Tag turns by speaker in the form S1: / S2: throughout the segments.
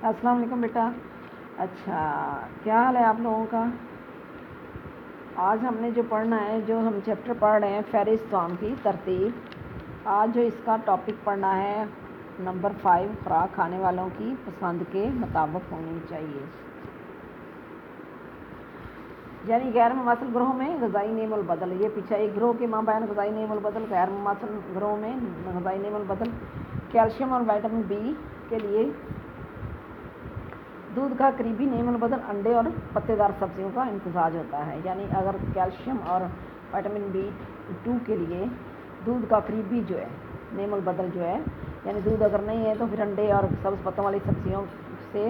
S1: अस्सलाम वालेकुम बेटा। अच्छा, क्या हाल है आप लोगों का? आज हमने जो पढ़ना है, जो हम चैप्टर पढ़ रहे हैं फ़हरिस्त की तरतीब, आज जो इसका टॉपिक पढ़ना है नंबर 5, खुराक खाने वालों की पसंद के मुताबिक होनी चाहिए। यानी गैर मुमासिल ग्रोह में ग़िज़ाई नेमुल बदल। ये पीछे एक ग्रोह के माबैन ग़िज़ाई नेमुल बदल, गैर मुमासिल ग्रोह में ग़िज़ाई नेमुल बदल। कैल्शियम और विटामिन बी के लिए दूध का करीबी नेमुल बदल अंडे और पत्तेदार सब्जियों का इम्तिजाज होता है। यानी अगर कैल्शियम और विटामिन B2 के लिए दूध का करीबी जो है नेमुल बदल जो है, यानी दूध अगर नहीं है तो फिर अंडे और सब्ज़ पत्तों वाली सब्जियों से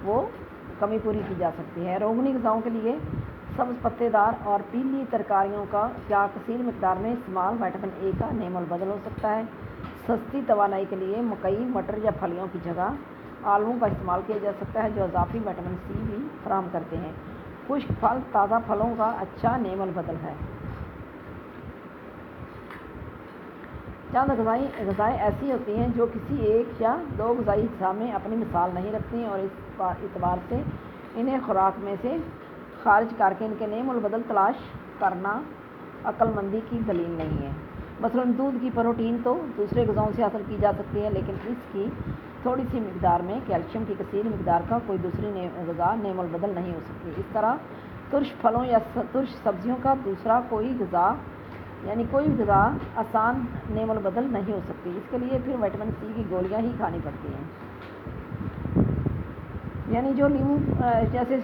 S1: वो कमी पूरी की जा सकती है। रोगनी ग़िज़ाओं के लिए सब्ज़ पत्तेदार और पीली तरकारियों का कसीर मिकदार में इस्तेमाल विटामिन A का नेमुल बदल हो सकता है। सस्ती तवानाई के लिए मकई, मटर या फलियों की जगह आलू का इस्तेमाल किया जा सकता है, जो इजाफी विटामिन C भी फराहम करते हैं। खुश्क फल ताज़ा फलों का अच्छा नेमुल बदल है। चंद ग़िज़ाएँ ऐसी होती हैं जो किसी एक या दो ग़िज़ाई अज्जा में अपनी मिसाल नहीं रखती और इस एतबार से इन्हें खुराक में से खारिज करके इनके नेमुल बदल तलाश करना अक्लमंदी की दलील नहीं है। मसलन दूध की प्रोटीन तो दूसरे ग़िज़ाओं से हासिल की जा सकती है, लेकिन इसकी थोड़ी सी मिकदार में कैल्शियम की कसीर मिकदार का कोई दूसरी ग़िज़ा नेमुल बदल नहीं हो सकती। इस तरह तुर्श फलों या तुर्श सब्जियों का दूसरा कोई ग़िज़ा यानी कोई ग़िज़ा आसान नेमुल बदल नहीं हो सकती। इसके लिए फिर विटामिन C की गोलियां ही खानी पड़ती हैं। यानी जो नींबू जैसे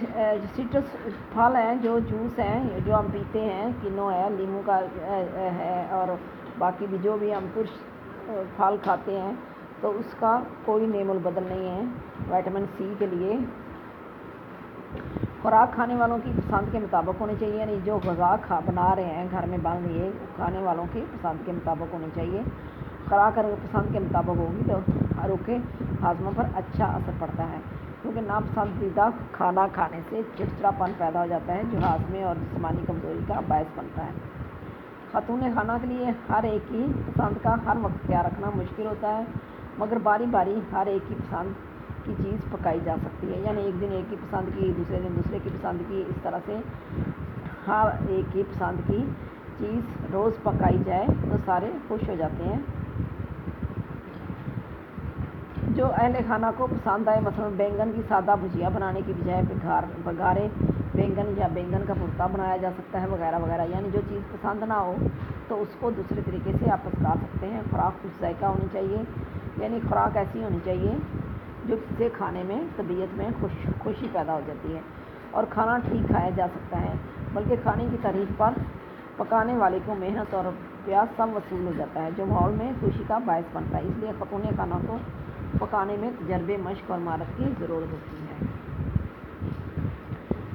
S1: सिट्रस फल हैं, जो जूस हैं, जो हम पीते हैं, किनो है, नींबू का है और बाकी भी जो भी हम तुर्श फल खाते हैं, तो उसका कोई नेमुल बदल नहीं है विटामिन C के लिए। खुराक खाने वालों की पसंद के मुताबिक होनी चाहिए, यानी जो ग़िज़ा बना रहे हैं घर में बन रही है खाने वालों की पसंद के मुताबिक होनी चाहिए। खुराक अगर पसंद के मुताबिक होगी तो रुके हाजमा पर अच्छा असर पड़ता है, क्योंकि नापसंदीदा खाना खाने से चिड़चिड़ापन पैदा हो जाता है, जो हाजमे और जिस्मानी कमज़ोरी का बायस बनता है। खातून खाना के लिए हर एक की पसंद का हर वक्त ख्याल रखना मुश्किल होता है, मगर बारी बारी हर एक की पसंद की चीज़ पकाई जा सकती है। यानी एक दिन एक की पसंद की, दूसरे दिन दूसरे की पसंद की, इस तरह से हर एक की पसंद की चीज़ रोज़ पकाई जाए तो सारे खुश हो जाते हैं। जो अहले खाना को पसंद आए, मसलन बैंगन की सादा भुजिया बनाने की बजाय बघारे बैंगन या बैंगन का भुर्ता बनाया जा सकता है, वगैरह वगैरह। यानी जो चीज़ पसंद ना हो तो उसको दूसरे तरीके से आप पका सकते हैं। खुराक कुछ जायका होनी चाहिए, यानी खुराक ऐसी होनी चाहिए जो जिससे खाने में तबीयत में खुशी पैदा हो जाती है और खाना ठीक खाया जा सकता है, बल्कि खाने की तारीफ पर पकाने वाले को मेहनत और प्यास सब वसूल हो जाता है, जो माहौल में खुशी का बायस बनता है। इसलिए खातून खाना को पकाने में तजर्बे, मश्क और महारत की ज़रूरत होती है।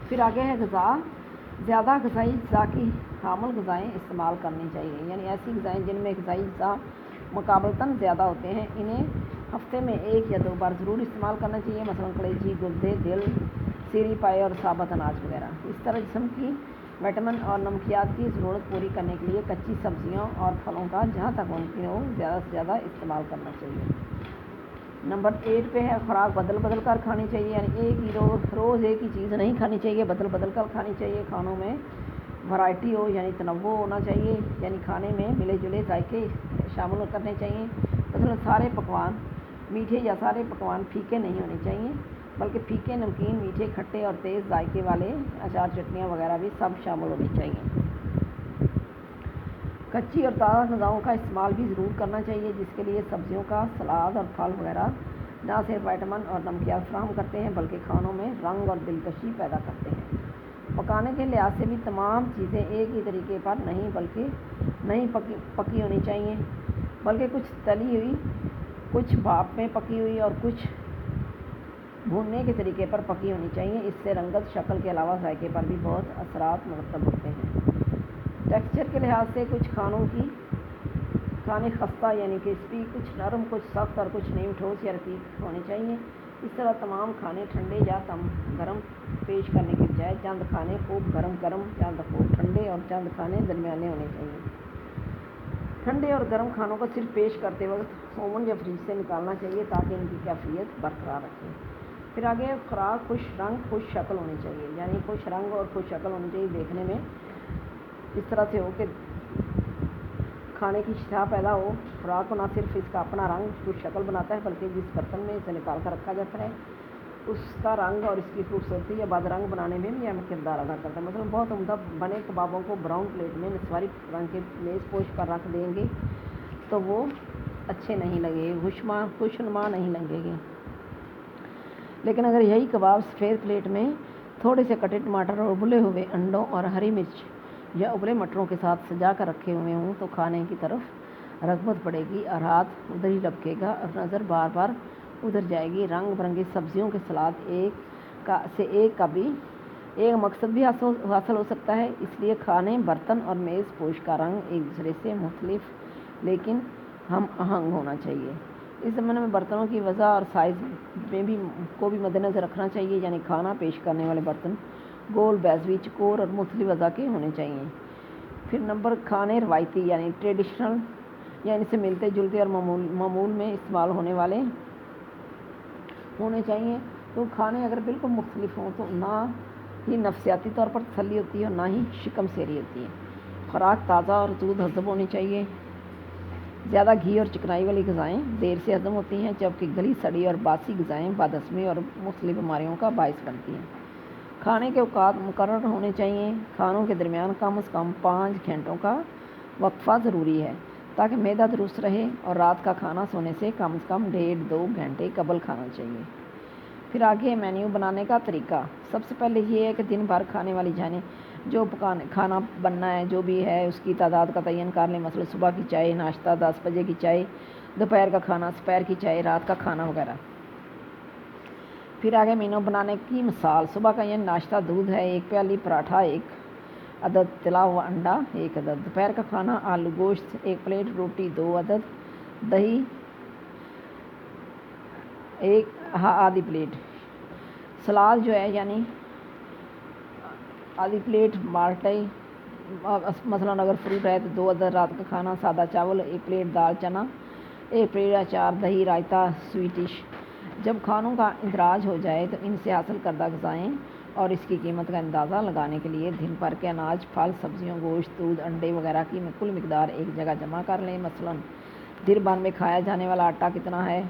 S1: फिर आगे है ग़िज़ा। ज़्यादा ग़िज़ाई अज्जा की हामिल ग़िज़ाएँ इस्तेमाल करनी चाहिए, यानी ऐसी ग़िज़ाएँ जिनमें ग़िज़ाई अज्जा मुकाबलतन ज़्यादा होते हैं, इन्हें हफ्ते में 1 या 2 बार ज़रूर इस्तेमाल करना चाहिए। मसलन कलेजी, गुर्दे, दिल, सीरी पाए और साबुत अनाज वगैरह। इस तरह जिस्म की विटामिन और नमकियात की ज़रूरत पूरी करने के लिए कच्ची सब्जियों और फलों का जहाँ तक मुमकिन हो ज़्यादा से ज़्यादा इस्तेमाल करना चाहिए। नंबर 8 पे है खुराक बदल बदल कर खानी चाहिए, यानी एक ही रोज़ एक ही चीज़ नहीं खानी चाहिए, बदल बदल कर खानी चाहिए। खानों में वैरायटी हो, यानी तनव्वुर होना चाहिए, यानी खाने में मिले जुले जायके शामिल करने चाहिए। मतलब सारे पकवान मीठे या सारे पकवान फीके नहीं होने चाहिए, बल्कि फीके, नमकीन, मीठे, खट्टे और तेज़ जायके वाले अचार, चटनियाँ वगैरह भी सब शामिल होनी चाहिए। कच्ची और ताज़ा ग़िज़ाओं का इस्तेमाल भी ज़रूर करना चाहिए, जिसके लिए सब्जियों का सलाद और फल वगैरह न सिर्फ विटामिन और नमकियात फराहम करते हैं, बल्कि खानों में रंग और दिलकशी पैदा करते हैं। पकाने के लिहाज से भी तमाम चीज़ें एक ही तरीके पर नहीं पकी होनी चाहिए, बल्कि कुछ तली हुई, कुछ भाप में पकी हुई और कुछ भूनने के तरीके पर पकी होनी चाहिए। इससे रंगत, शक्ल के अलावा जायके पर भी बहुत असरात मुरतब होते हैं। टेक्सचर के लिहाज से कुछ खाने खस्ता यानी क्रिस्पी, कुछ नरम, कुछ सख्त और कुछ नीम ठोस या रकीक होने चाहिए। इस तरह तमाम खाने ठंडे या कम गर्म पेश करने के बजाय चंद खाने खूब गर्म, चंद खूब ठंडे और चंद खाने दरमियाने होने चाहिए। ठंडे और गर्म खानों को सिर्फ पेश करते वक्त ओवन या फ्रिज से निकालना चाहिए, ताकि इनकी कैफियत बरकरार रखें। پھر آگے خوراک خوش رنگ خوش شکل ہونی چاہیے، یعنی خوش رنگ اور خوش شکل ہونی چاہیے، دیکھنے میں اس طرح سے ہو کہ کھانے کی اشتہا پیدا ہو۔ خوراک کو نہ صرف اس کا اپنا رنگ خوش شکل بناتا ہے بلکہ جس برتن میں اسے نکال کر رکھا جاتا ہے اس کا رنگ اور اس کی خوبصورتی یا بد رنگ بنانے میں بھی اہم کردار ادا کرتا ہے۔ مثلاً بہت عمدہ بنے کبابوں کو براؤن پلیٹ میں نسواری رنگ کے میز پوش پر رکھ دیں گے تو وہ اچھے نہیں لگے، خوشنما نہیں لگے گے، لیکن اگر یہی کباب سفید پلیٹ میں تھوڑے سے کٹے ٹماٹر اور ابلے ہوئے انڈوں اور ہری مرچ یا ابلے مٹروں کے ساتھ سجا کر رکھے ہوئے ہوں تو کھانے کی طرف رغبت بڑھے گی اور ہاتھ ادھر ہی لپکے گا اور نظر بار بار ادھر جائے گی۔ رنگ برنگی سبزیوں کے سلاد ایک کا بھی ایک مقصد بھی حاصل ہو سکتا ہے، اس لیے کھانے برتن اور میز پوش کا رنگ ایک دوسرے سے مختلف لیکن ہم آہنگ ہونا چاہیے۔ اس زمانے میں برتنوں کی وضع اور سائز کو بھی مد نظر رکھنا چاہیے، یعنی کھانا پیش کرنے والے برتن گول، بیضوی، چکور اور مختلف وضع کے ہونے چاہیے۔ پھر نمبر کھانے روایتی یعنی ٹریڈیشنل یا ان سے ملتے جلتے اور معمول میں استعمال ہونے والے ہونے چاہیے۔ تو کھانے اگر بالکل مختلف ہوں تو نہ ہی نفسیاتی طور پر تسلی ہوتی ہے اور نہ ہی شکم سیری ہوتی ہے۔ خوراک تازہ اور زود ہضم ہونی چاہیے۔ زیادہ گھی اور چکنائی والی غذائیں دیر سے ہضم ہوتی ہیں جبکہ گلی سڑی اور باسی غذائیں بد ہضمی اور مختلف بیماریوں کا باعث بنتی ہیں۔ کھانے کے اوقات مقرر ہونے چاہیے۔ کھانوں کے درمیان کم از کم 5 گھنٹوں کا وقفہ ضروری ہے تاکہ معدہ درست رہے، اور رات کا کھانا سونے سے کم از کم 1.5-2 گھنٹے قبل کھانا چاہیے۔ پھر آگے مینیو بنانے کا طریقہ۔ سب سے پہلے یہ ہے کہ دن بھر کھانے والی جانیں جو کھانا بننا ہے جو بھی ہے اس کی تعداد کا تعین کر لیں، مثلا صبح کی چائے ناشتہ، 10 بجے کی چائے، دوپہر کا کھانا، دوپہر کی چائے، رات کا کھانا وغیرہ۔ پھر آگے مینو بنانے کی مثال۔ صبح کا یہ ناشتہ دودھ ہے 1 پیالی، پراٹھا 1 عدد، تلا ہوا انڈا 1 عدد۔ دوپہر کا کھانا آلو گوشت 1 پلیٹ، روٹی 2 عدد، دہی 1 آدھی پلیٹ، سلاد جو ہے یعنی آدھی پلیٹ، مالٹائی مثلاً اگر فروٹ ہے تو 2 عدد۔ رات کا کھانا سادہ چاول 1 پلیٹ، دال چنا 1 پلیٹ، اچار، دہی، رائتا، سویٹ ڈش۔ جب کھانوں کا اندراج ہو جائے تو ان سے حاصل کردہ غذائیں اور اس کی قیمت کا اندازہ لگانے کے لیے دن بھر کے اناج، پھل، سبزیوں، گوشت، دودھ، انڈے وغیرہ کی کل مقدار ایک جگہ جمع کر لیں۔ مثلاً دن بھر میں کھایا جانے والا آٹا کتنا ہے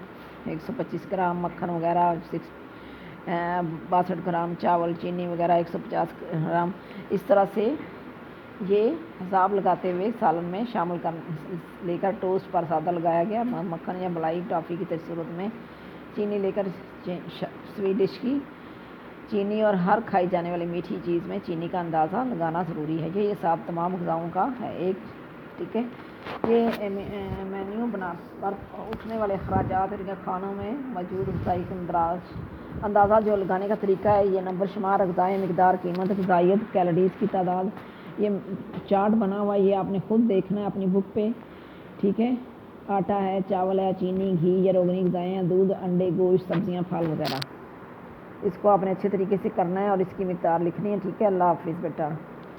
S1: 125 گرام، مکھن وغیرہ 62 گرام، چاول، چینی وغیرہ 150 گرام۔ اس طرح سے یہ حساب لگاتے ہوئے سالن میں شامل لے کر ٹوسٹ پر سادہ لگایا گیا مکھن یا ملائی ٹافی کی صورت میں چینی لے کر سویٹ ڈش کی چینی اور ہر کھائی جانے والی میٹھی چیز میں چینی کا اندازہ لگانا ضروری ہے۔ یہ حساب تمام غذاؤں کا ہے ٹھیک ہے۔ یہ مینیو بنا پر اٹھنے والے اخراجات اور کھانوں میں موجود غذائی اندازہ جو لگانے کا طریقہ ہے، یہ نمبر شمار، غذائیں، مقدار، قیمت، غذائیت، کیلوریز کی تعداد، یہ چارٹ بنا ہوا، یہ آپ نے خود دیکھنا ہے اپنی بک پہ ٹھیک ہے۔ آٹا ہے، چاول ہے، چینی، گھی یا روغنی غذائیں ہیں، دودھ، انڈے، گوشت، سبزیاں، پھل وغیرہ۔ اس کو آپ نے اچھے طریقے سے کرنا ہے اور اس کی مقدار لکھنی ہے ٹھیک ہے۔ اللہ حافظ بیٹا۔